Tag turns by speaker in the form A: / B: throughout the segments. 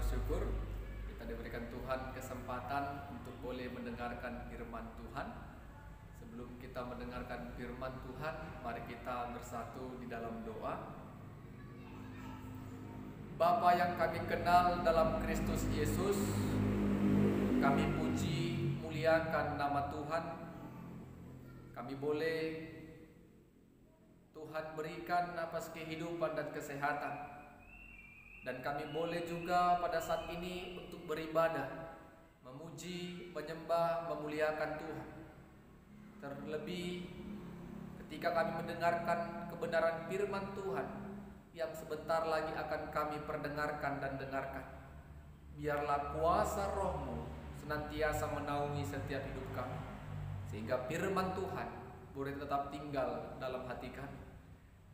A: bersyukur kita diberikan Tuhan kesempatan untuk boleh mendengarkan firman Tuhan. Sebelum kita mendengarkan firman Tuhan, mari kita bersatu di dalam doa. Bapa yang kami kenal dalam Kristus Yesus, kami puji muliakan nama Tuhan. Kami boleh Tuhan berikan napas kehidupan dan kesehatan. Dan kami boleh juga pada saat ini untuk beribadah, memuji, menyembah, memuliakan Tuhan. Terlebih ketika kami mendengarkan kebenaran firman Tuhan yang sebentar lagi akan kami perdengarkan dan dengarkan. Biarlah kuasa Roh-Mu senantiasa menaungi setiap hidup kami, sehingga firman Tuhan boleh tetap tinggal dalam hati kami.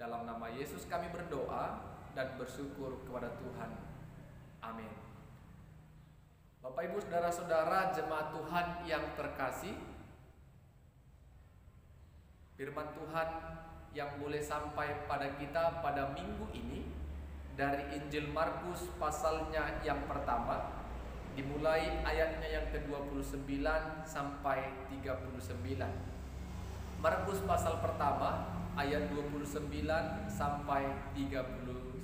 A: Dalam nama Yesus kami berdoa dan bersyukur kepada Tuhan. Amin. Bapak Ibu saudara-saudara jemaat Tuhan yang terkasih, firman Tuhan yang boleh sampai pada kita pada minggu ini dari Injil Markus pasalnya yang pertama, dimulai ayatnya yang ke-29 sampai 39. Markus pasal pertama ayat 29 sampai 39.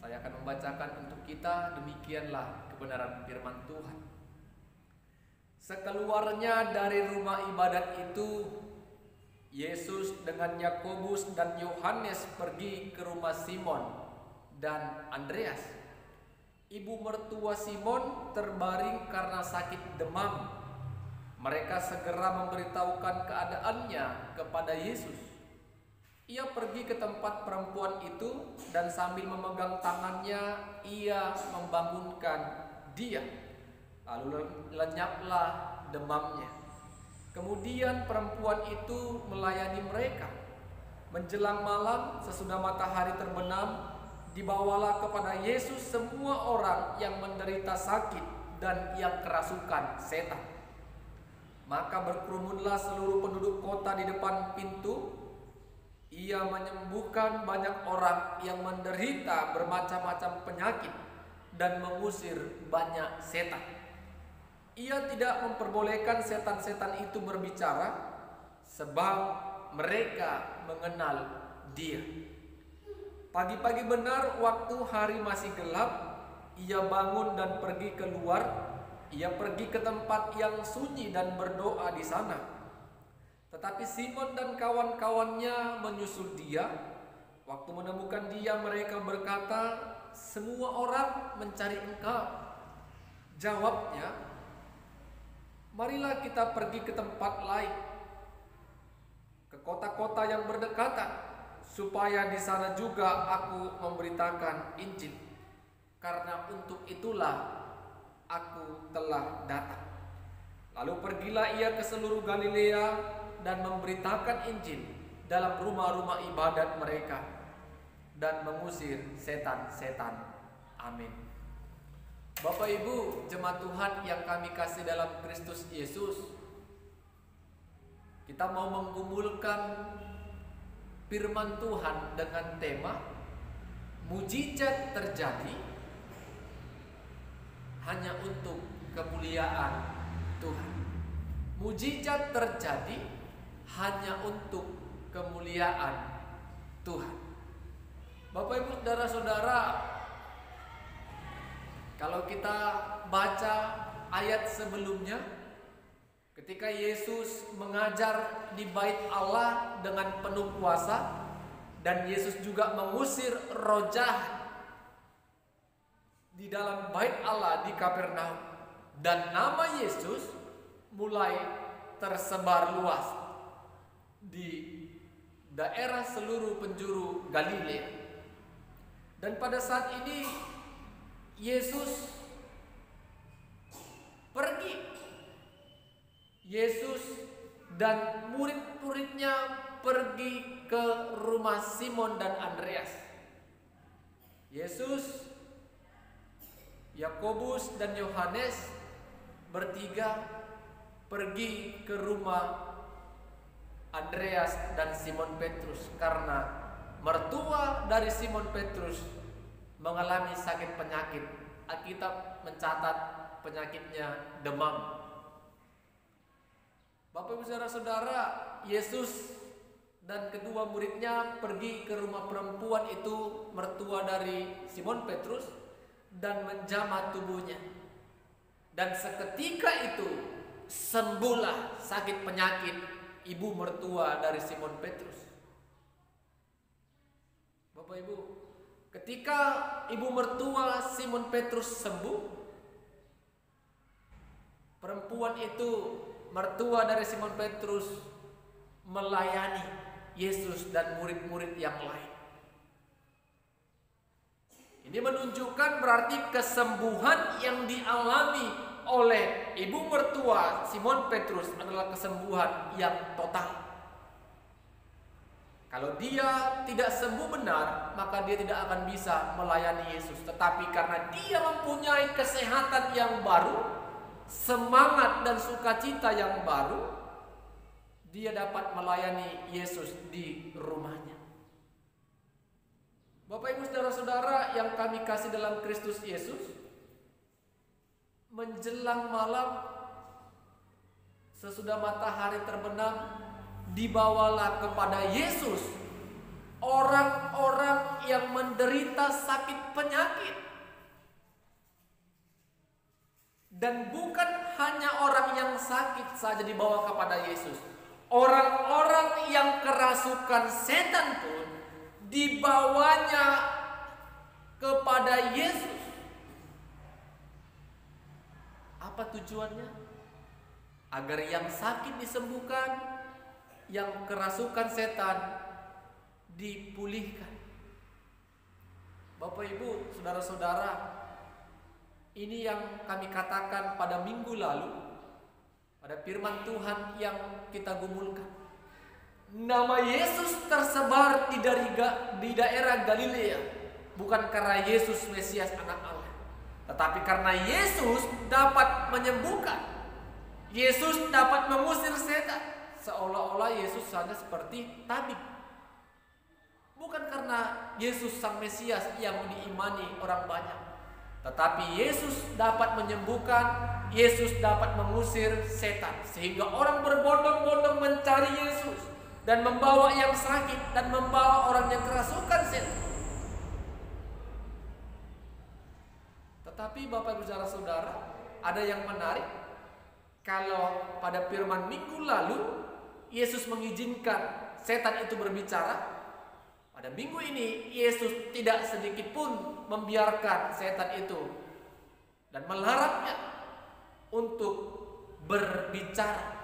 A: Saya akan membacakan untuk kita, demikianlah kebenaran firman Tuhan. Sekeluarnya dari rumah ibadat itu, Yesus dengan Yakobus dan Yohanes pergi ke rumah Simon dan Andreas. Ibu mertua Simon terbaring karena sakit demam. Mereka segera memberitahukan keadaannya kepada Yesus. Ia pergi ke tempat perempuan itu dan sambil memegang tangannya, ia membangunkan dia. Lalu lenyaplah demamnya. Kemudian perempuan itu melayani mereka. Menjelang malam, sesudah matahari terbenam, dibawalah kepada Yesus semua orang yang menderita sakit dan yang kerasukan setan. Maka berkerumunlah seluruh penduduk kota di depan pintu. Ia menyembuhkan banyak orang yang menderita bermacam-macam penyakit dan mengusir banyak setan. Ia tidak memperbolehkan setan-setan itu berbicara, sebab mereka mengenal dia. Pagi-pagi benar waktu hari masih gelap, ia bangun dan pergi keluar. Ia pergi ke tempat yang sunyi dan berdoa di sana. Tetapi Simon dan kawan-kawannya menyusul dia. Waktu menemukan dia, mereka berkata, "Semua orang mencari engkau." Jawabnya, "Marilah kita pergi ke tempat lain, ke kota-kota yang berdekatan, supaya di sana juga aku memberitakan Injil. Karena untuk itulah aku telah datang." Lalu pergilah ia ke seluruh Galilea dan memberitakan Injil dalam rumah-rumah ibadat mereka dan mengusir setan-setan. Amin. Bapak Ibu jemaat Tuhan yang kami kasih dalam Kristus Yesus, kita mau menggumulkan firman Tuhan dengan tema mujizat terjadi hanya untuk kemuliaan Tuhan. Mujizat terjadi hanya untuk kemuliaan Tuhan. Bapak Ibu saudara-saudara, kalau kita baca ayat sebelumnya, ketika Yesus mengajar di bait Allah dengan penuh kuasa, dan Yesus juga mengusir roh jahat di dalam bait Allah di Kapernaum, dan nama Yesus mulai tersebar luas di daerah seluruh penjuru Galilea. Dan pada saat ini Yesus pergi. Yesus dan murid-muridnya pergi ke rumah Simon dan Andreas. Yesus, Yakobus dan Yohanes bertiga pergi ke rumah Andreas dan Simon Petrus karena mertua dari Simon Petrus mengalami sakit penyakit Alkitab mencatat penyakitnya demam. Bapak Ibu Saudara-saudara, Yesus dan kedua muridnya pergi ke rumah perempuan itu, mertua dari Simon Petrus, dan menjamah tubuhnya. Dan seketika itu sembuhlah sakit penyakit ibu mertua dari Simon Petrus. Bapak Ibu, ketika ibu mertua Simon Petrus sembuh, perempuan itu, mertua dari Simon Petrus, melayani Yesus dan murid-murid yang lain. Ini menunjukkan berarti kesembuhan yang dialami oleh ibu mertua Simon Petrus adalah kesembuhan yang total. Kalau dia tidak sembuh benar, maka dia tidak akan bisa melayani Yesus. Tetapi karena dia mempunyai kesehatan yang baru, semangat dan sukacita yang baru, dia dapat melayani Yesus di rumahnya. Bapak Ibu Saudara-saudara yang kami kasih dalam Kristus Yesus, menjelang malam sesudah matahari terbenam, dibawalah kepada Yesus orang-orang yang menderita sakit penyakit. Dan bukan hanya orang yang sakit saja dibawa kepada Yesus. Orang-orang yang kerasukan setan pun dibawanya kepada Yesus. Apa tujuannya? Agar yang sakit disembuhkan, yang kerasukan setan dipulihkan. Bapak Ibu, saudara-saudara, ini yang kami katakan pada minggu lalu, pada firman Tuhan yang kita gumulkan. Nama Yesus tersebar di daerah Galilea, bukan karena Yesus Mesias anak Allah, tetapi karena Yesus dapat menyembuhkan, Yesus dapat mengusir setan. Seolah-olah Yesus hanya seperti tabib. Bukan karena Yesus Sang Mesias yang diimani orang banyak, tetapi Yesus dapat menyembuhkan, Yesus dapat mengusir setan. Sehingga orang berbondong-bondong mencari Yesus dan membawa yang sakit dan membawa orang yang kerasukan setan. Tetapi Bapak Ibu Saudara, ada yang menarik. Kalau pada firman minggu lalu Yesus mengizinkan setan itu berbicara, pada minggu ini Yesus tidak sedikit pun membiarkan setan itu dan melarangnya untuk berbicara,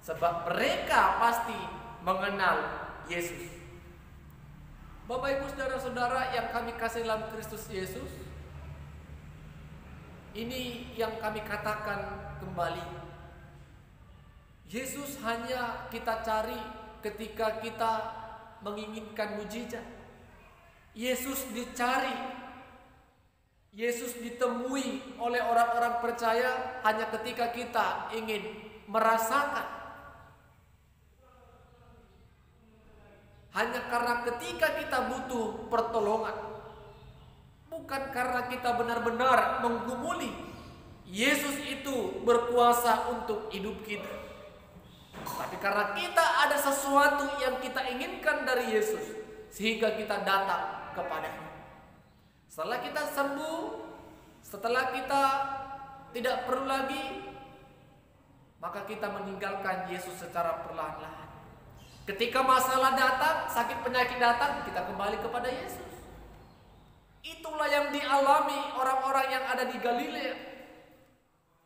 A: sebab mereka pasti mengenal Yesus. Bapak Ibu Saudara-saudara yang kami kasih dalam Kristus Yesus, ini yang kami katakan kembali. Yesus hanya kita cari ketika kita menginginkan mujizat. Yesus dicari, Yesus ditemui oleh orang-orang percaya hanya ketika kita ingin merasakan. Hanya karena ketika kita butuh pertolongan, bukan karena kita benar-benar menggumuli Yesus itu berkuasa untuk hidup kita. Tapi karena kita ada sesuatu yang kita inginkan dari Yesus, sehingga kita datang kepadanya. Setelah kita sembuh, setelah kita tidak perlu lagi, maka kita meninggalkan Yesus secara perlahan-lahan. Ketika masalah datang, sakit penyakit datang, kita kembali kepada Yesus. Itulah yang dialami orang-orang yang ada di Galilea.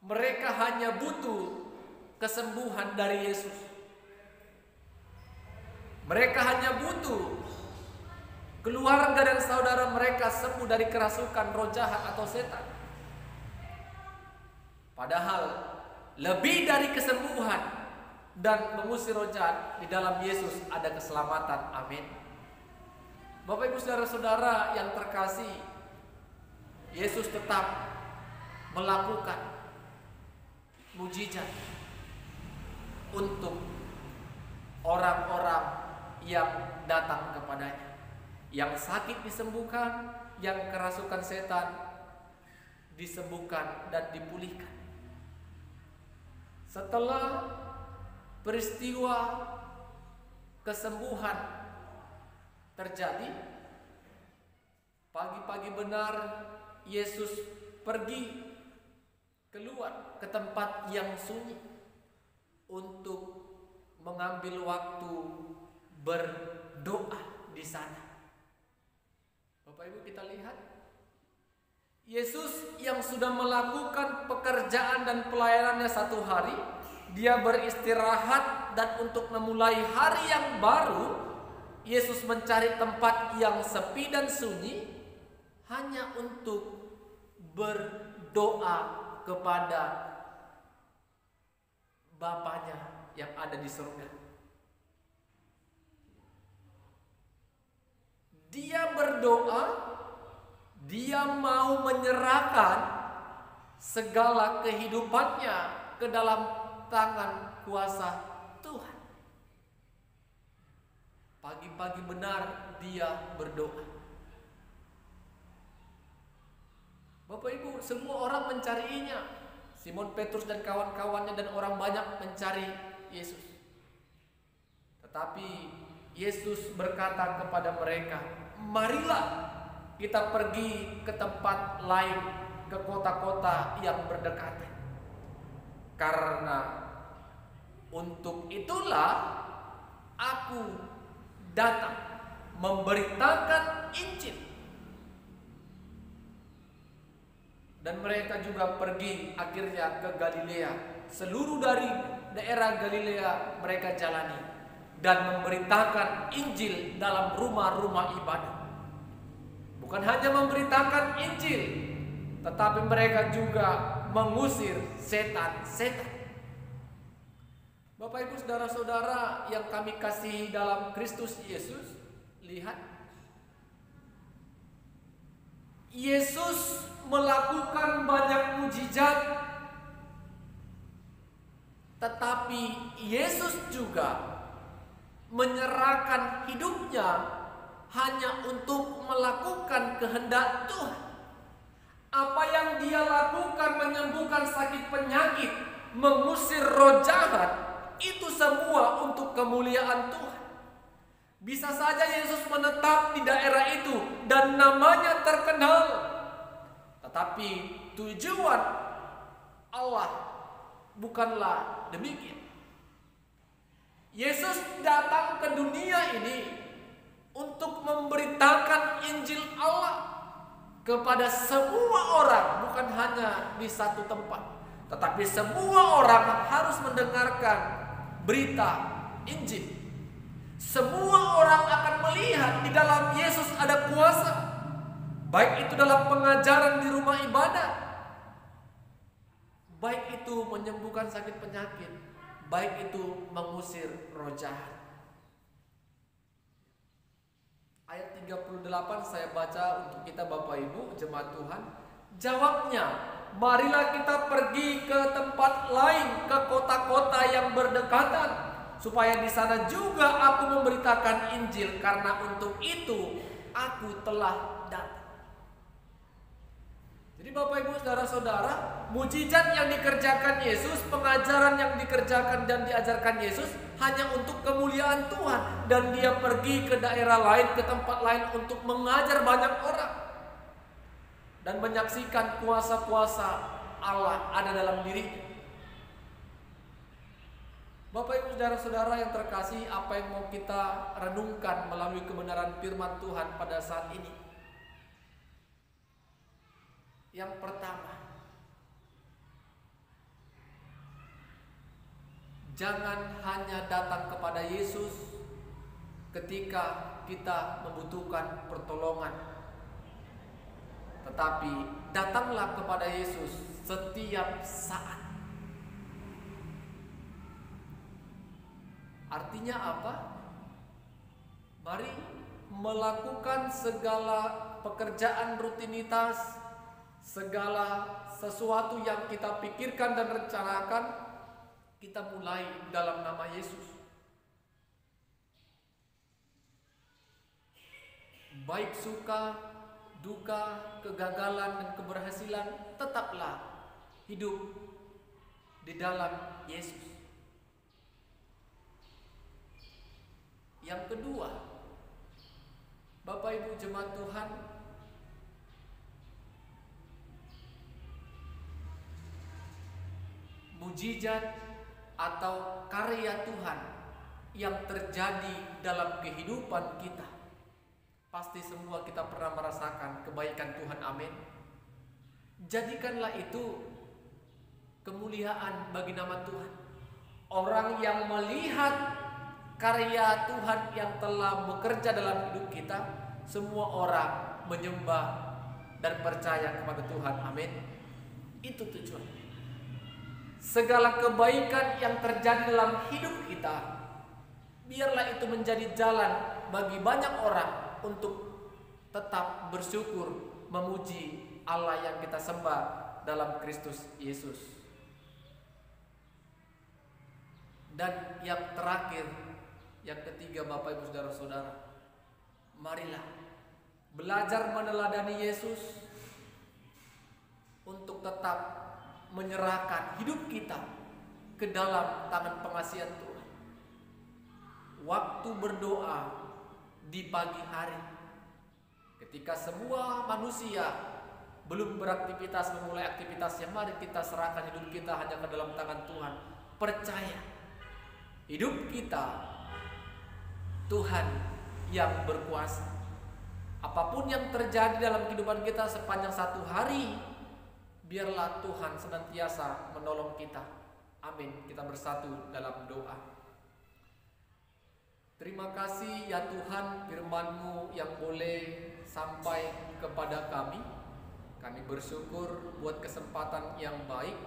A: Mereka hanya butuh kesembuhan dari Yesus. Mereka hanya butuh keluarga dan saudara mereka sembuh dari kerasukan roh jahat atau setan. Padahal lebih dari kesembuhan dan mengusir roh jahat, di dalam Yesus ada keselamatan. Amin. Bapak Ibu Saudara-saudara yang terkasih, Yesus tetap melakukan mujizat untuk orang-orang yang datang kepadanya. Yang sakit disembuhkan, yang kerasukan setan disembuhkan dan dipulihkan. Setelah peristiwa kesembuhan terjadi, pagi-pagi benar Yesus pergi keluar ke tempat yang sunyi untuk mengambil waktu berdoa di sana. Bapak Ibu, kita lihat Yesus yang sudah melakukan pekerjaan dan pelayanannya satu hari, dia beristirahat, dan untuk memulai hari yang baru, Yesus mencari tempat yang sepi dan sunyi hanya untuk berdoa kepada Bapanya yang ada di surga. Dia berdoa, dia mau menyerahkan segala kehidupannya ke dalam tangan kuasa Tuhan. Pagi-pagi benar dia berdoa. Bapak Ibu, semua orang mencarinya. Simon Petrus dan kawan-kawannya dan orang banyak mencari Yesus. Tetapi Yesus berkata kepada mereka, "Marilah kita pergi ke tempat lain, ke kota-kota yang berdekatan. Karena untuk itulah aku datang memberitakan Injil." Dan mereka juga pergi akhirnya ke Galilea. Seluruh dari daerah Galilea mereka jalani dan memberitakan Injil dalam rumah-rumah ibadah. Bukan hanya memberitakan Injil, tetapi mereka juga mengusir setan-setan. Bapak Ibu saudara-saudara yang kami kasihi dalam Kristus Yesus, lihat, Yesus melakukan banyak mujizat, tetapi Yesus juga menyerahkan hidupnya hanya untuk melakukan kehendak Tuhan. Apa yang dia lakukan, menyembuhkan sakit penyakit, mengusir roh jahat, itu semua untuk kemuliaan Tuhan. Bisa saja Yesus menetap di daerah itu dan namanya terkenal, tetapi tujuan Allah bukanlah demikian. Yesus datang ke dunia ini untuk memberitakan Injil Allah kepada semua orang, bukan hanya di satu tempat, tetapi semua orang harus mendengarkan berita Injil. Semua orang akan melihat di dalam Yesus ada kuasa, baik itu dalam pengajaran di rumah ibadah, baik itu menyembuhkan sakit penyakit, baik itu mengusir roh jahat. Ayat 38 saya baca untuk kita Bapak Ibu jemaat Tuhan. Jawabnya, "Marilah kita pergi ke tempat lain, ke kota-kota yang berdekatan, supaya di sana juga aku memberitakan Injil, karena untuk itu aku telah datang." Jadi Bapak Ibu saudara-saudara, mujizat yang dikerjakan Yesus, pengajaran yang dikerjakan dan diajarkan Yesus hanya untuk kemuliaan Tuhan, dan dia pergi ke daerah lain, ke tempat lain untuk mengajar banyak orang dan menyaksikan kuasa-kuasa Allah ada dalam dirinya. Bapak Ibu saudara-saudara yang terkasih, apa yang mau kita renungkan melalui kebenaran firman Tuhan pada saat ini? Yang pertama, jangan hanya datang kepada Yesus ketika kita membutuhkan pertolongan, tetapi datanglah kepada Yesus setiap saat. Artinya apa? Mari melakukan segala pekerjaan rutinitas, segala sesuatu yang kita pikirkan dan rencanakan, kita mulai dalam nama Yesus. Baik suka, duka, kegagalan, dan keberhasilan, tetaplah hidup di dalam Yesus. Yang kedua, Bapak Ibu jemaat Tuhan, mujizat atau karya Tuhan yang terjadi dalam kehidupan kita. Pasti semua kita pernah merasakan kebaikan Tuhan, amin. Jadikanlah itu kemuliaan bagi nama Tuhan. Orang yang melihat karya Tuhan yang telah bekerja dalam hidup kita, semua orang menyembah dan percaya kepada Tuhan, amin. Itu tujuan. Segala kebaikan yang terjadi dalam hidup kita, biarlah itu menjadi jalan bagi banyak orang untuk tetap bersyukur, memuji Allah yang kita sembah dalam Kristus Yesus. Dan yang terakhir, yang ketiga, Bapak Ibu Saudara-saudara, marilah belajar meneladani Yesus untuk tetap menyerahkan hidup kita ke dalam tangan pengasihan Tuhan. Waktu berdoa di pagi hari, ketika semua manusia belum beraktivitas, memulai aktivitasnya, mari kita serahkan hidup kita hanya ke dalam tangan Tuhan. Percaya, hidup kita Tuhan yang berkuasa. Apapun yang terjadi dalam kehidupan kita sepanjang satu hari, biarlah Tuhan senantiasa menolong kita. Amin. Kita bersatu dalam doa. Terima kasih ya Tuhan, firman-Mu yang boleh sampai kepada kami. Kami bersyukur buat kesempatan yang baik.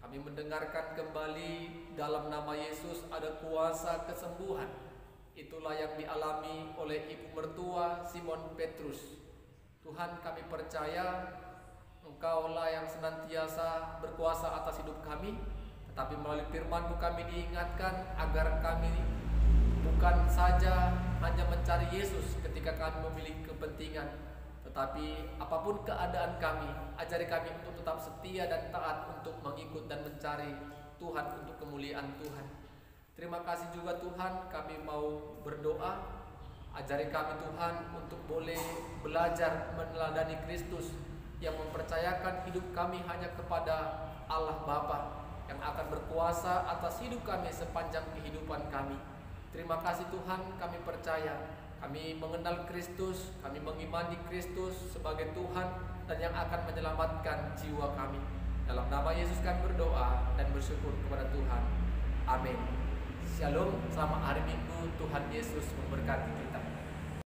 A: Kami mendengarkan kembali dalam nama Yesus ada kuasa kesembuhan. Itulah yang dialami oleh ibu mertua Simon Petrus. Tuhan, kami percaya Engkaulah yang senantiasa berkuasa atas hidup kami. Tetapi melalui firman-Mu kami diingatkan agar kami bukan saja hanya mencari Yesus ketika kami memiliki kepentingan, tetapi apapun keadaan kami, ajari kami untuk tetap setia dan taat untuk mengikut dan mencari Tuhan untuk kemuliaan Tuhan. Terima kasih juga Tuhan, kami mau berdoa, ajari kami Tuhan untuk boleh belajar meneladani Kristus yang mempercayakan hidup kami hanya kepada Allah Bapa yang akan berkuasa atas hidup kami sepanjang kehidupan kami. Terima kasih Tuhan, kami percaya, kami mengenal Kristus, kami mengimani Kristus sebagai Tuhan dan yang akan menyelamatkan jiwa kami. Dalam nama Yesus kami berdoa dan bersyukur kepada Tuhan. Amin. Shalom, selamat hari Minggu, Tuhan Yesus memberkati kita.